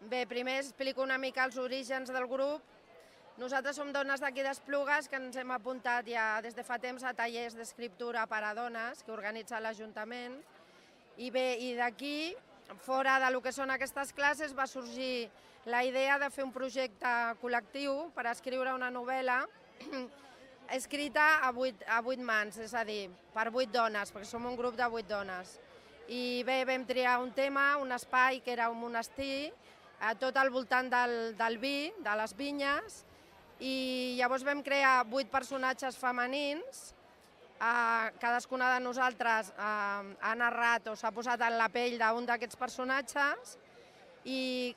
Bé, primer explico una mica els orígens del grup. Nosaltres som dones d'aquí d'Esplugues que ens hem apuntat ja des de fa temps a tallers d'escriptura per a dones que organitza l'Ajuntament. I bé, i d'aquí, fora del que són aquestes classes, va sorgir la idea de fer un projecte col·lectiu per escriure una novel·la escrita a 8 mans, és a dir, per 8 dones, perquè som un grup de 8 dones. I bé, vam triar un tema, un espai que era un monestir, tot al voltant del vi, de les vinyes, i llavors vam crear 8 personatges femenins. Cadascuna de nosaltres ha narrat o s'ha posat en la pell d'un d'aquests personatges i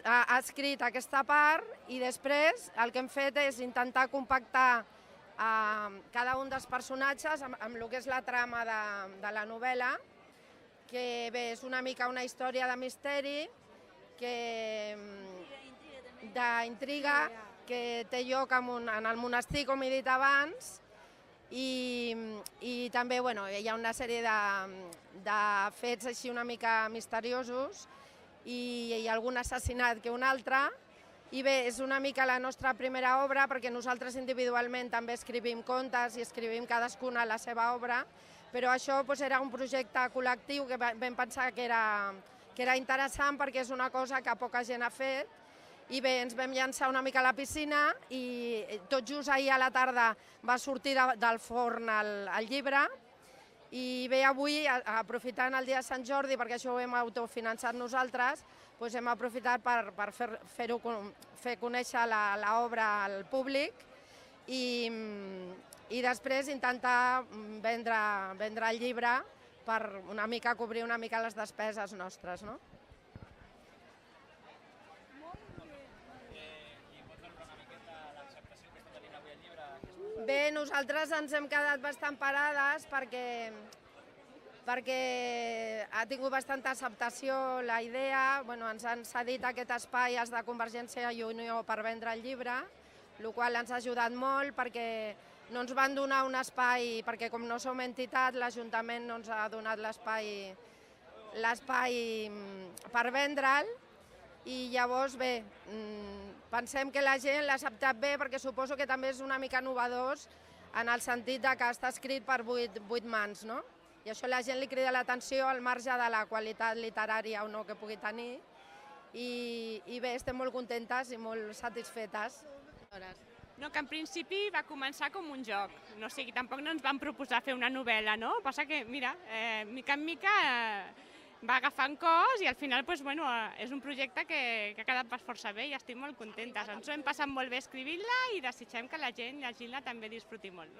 ha escrit aquesta part, i després el que hem fet és intentar compactar cada un dels personatges amb el que és la trama de la novel·la, que bé, és una mica una història de misteri, d'intriga, que té lloc en el monestir, com he dit abans, i també hi ha una sèrie de fets així una mica misteriosos i hi ha algun assassinat que un altre. I bé, és una mica la nostra primera obra, perquè nosaltres individualment també escrivim contes i escrivim cadascuna la seva obra, però això era un projecte col·lectiu que vam pensar que era interessant perquè és una cosa que poca gent ha fet. I bé, ens vam llançar una mica a la piscina i tot just ahir a la tarda va sortir del forn el llibre. I bé, avui, aprofitant el dia de Sant Jordi, perquè això ho hem autofinançat nosaltres, hem aprofitat per fer conèixer l'obra al públic i després intentar vendre el llibre per una mica cobrir una mica les despeses nostres, no? Bé, nosaltres ens hem quedat bastant parades perquè ha tingut bastanta acceptació la idea. Ens han cedit aquest espai els de Convergència i Unió per vendre el llibre, el qual ens ha ajudat molt perquè no ens van donar un espai, perquè com no som entitat, l'Ajuntament no ens ha donat l'espai per vendre'l. I llavors, bé, pensem que la gent l'ha acceptat bé perquè suposo que també és una mica innovador en el sentit que està escrit per 8 mans, no? I això a la gent li crida l'atenció al marge de la qualitat literària o no que pugui tenir. I bé, estem molt contentes i molt satisfetes. No, que en principi va començar com un joc, no sé, tampoc no ens van proposar fer una novel·la, no? Passa que, mira, mica en mica va agafant cos i al final és un projecte que ha quedat força bé i estic molt contentes. Ens ho hem passat molt bé escrivint-la i desitgem que la gent llegint-la també disfruti molt.